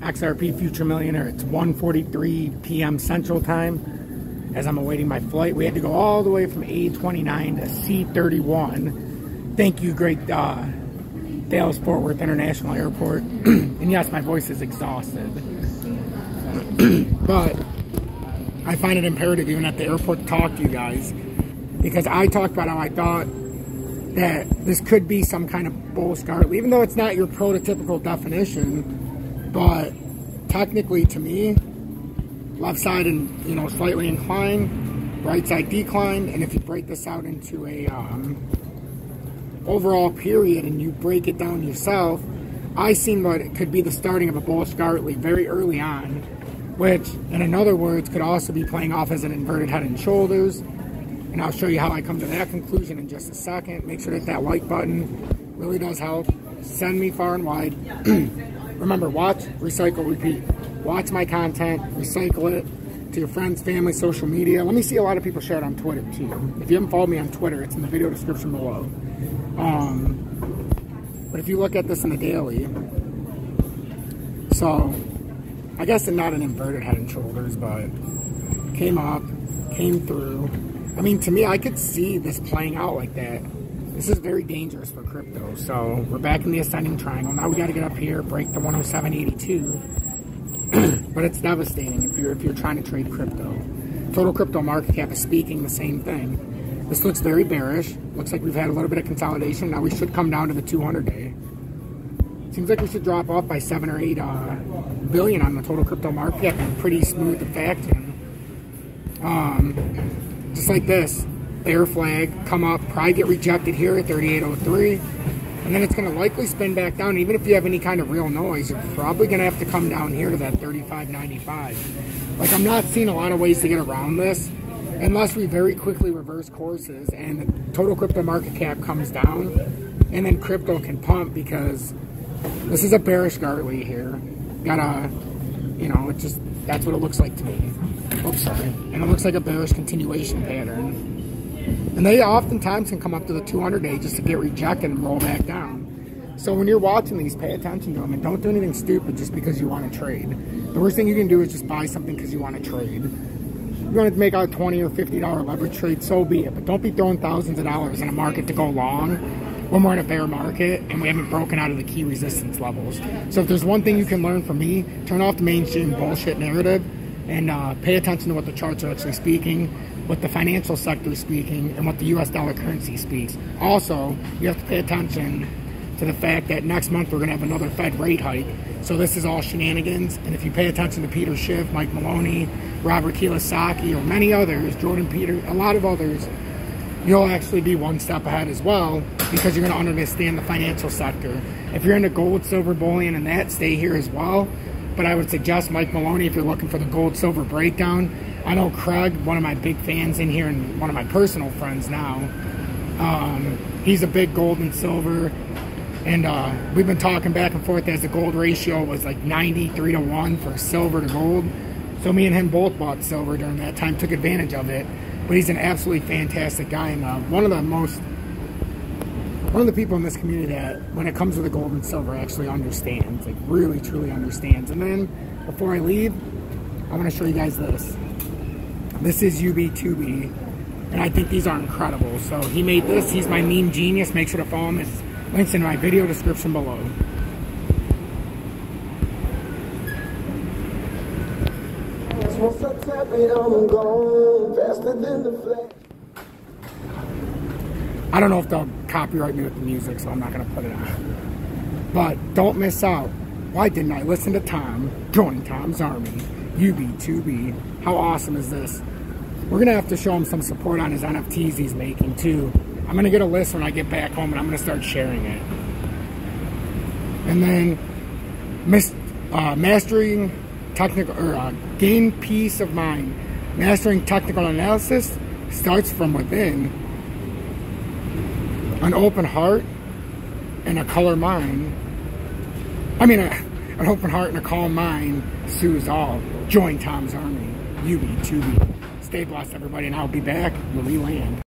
XRP Future Millionaire. It's 1:43 p.m. Central Time as I'm awaiting my flight. We had to go all the way from A29 to C31. Thank you, great Dallas-Fort Worth International Airport. And yes, my voice is exhausted. But I find it imperative even at the airport to talk to you guys, because I talked about how I thought that this could be some kind of bull scarlet, even though it's not your prototypical definition. But technically, to me, left side and slightly inclined, right side declined, and if you break this out into a overall period and you break it down yourself, I seen what it could be the starting of a bull scarlet very early on, which in other words could also be playing off as an inverted head and shoulders. And I'll show you how I come to that conclusion in just a second. Make sure that like button really does help. Send me far and wide. Remember, watch, recycle, repeat. Watch my content, recycle it to your friends, family, social media. Let me see a lot of people share it on Twitter too. If you haven't followed me on Twitter, it's in the video description below. But if you look at this in the daily, so I guess it's not an inverted head and shoulders, but came up, came through. I mean, to me, I could see this playing out like that. This is very dangerous for crypto. So we're back in the ascending triangle. Now we got to get up here, break the 107.82. But it's devastating if you're trying to trade crypto. Total crypto market cap is speaking the same thing. This looks very bearish. Looks like we've had a little bit of consolidation. Now we should come down to the 200-day. Seems like we should drop off by 7 or 8 billion on the total crypto market cap. Pretty smooth to faction. Just like this, bear flag, come up, probably get rejected here at 38.03, and then it's going to likely spin back down. Even if you have any kind of real noise, you're probably going to have to come down here to that 35.95. Like, I'm not seeing a lot of ways to get around this, unless we very quickly reverse courses and the total crypto market cap comes down, and then crypto can pump, because this is a bearish Gartley here. Gotta, it just, that's what it looks like to me. Oops, sorry. And it looks like a bearish continuation pattern. And they oftentimes can come up to the 200-day just to get rejected and roll back down. So when you're watching these, pay attention to them and don't do anything stupid just because you want to trade. The worst thing you can do is just buy something because you want to trade. You're going to make out a $20 or $50 leverage trade, so be it. But don't be throwing thousands of dollars in a market to go long when we're in a bear market and we haven't broken out of the key resistance levels. So if there's one thing you can learn from me, turn off the mainstream bullshit narrative and pay attention to what the charts are actually speaking, what the financial sector is speaking, and what the US dollar currency speaks. Also, you have to pay attention to the fact that next month we're going to have another Fed rate hike. So this is all shenanigans. And if you pay attention to Peter Schiff, Mike Maloney, Robert Kiyosaki, or many others, Jordan Peter, a lot of others, you'll actually be one step ahead as well, because you're going to understand the financial sector. If you're into gold, silver, bullion, and that, stay here as well. But I would suggest Mike Maloney if you're looking for the gold silver breakdown. I know Craig, one of my big fans in here and one of my personal friends now, he's a big gold and silver, and we've been talking back and forth as the gold ratio was like 93-1 for silver to gold. So me and him both bought silver during that time, took advantage of it. But he's an absolutely fantastic guy, and one of the people in this community that, when it comes to the gold and silver, actually understands, like really, truly understands. And then, before I leave, I want to show you guys this. This is UB2B, and I think these are incredible. So he made this. He's my meme genius. Make sure to follow him. His links in my video description below. I don't know if they'll copyright me with the music, so I'm not going to put it on. But don't miss out. Why didn't I listen to Tom? Join Tom's Army. UB2B. How awesome is this? We're going to have to show him some support on his NFTs he's making, too. I'm going to get a list when I get back home, and I'm going to start sharing it. And then, mastering technical, or gain peace of mind. Mastering technical analysis starts from within. An open heart and a color mind. An open heart and a calm mind soothes all. Join Tom's Army. UB2B. Stay blessed, everybody, and I'll be back when we land.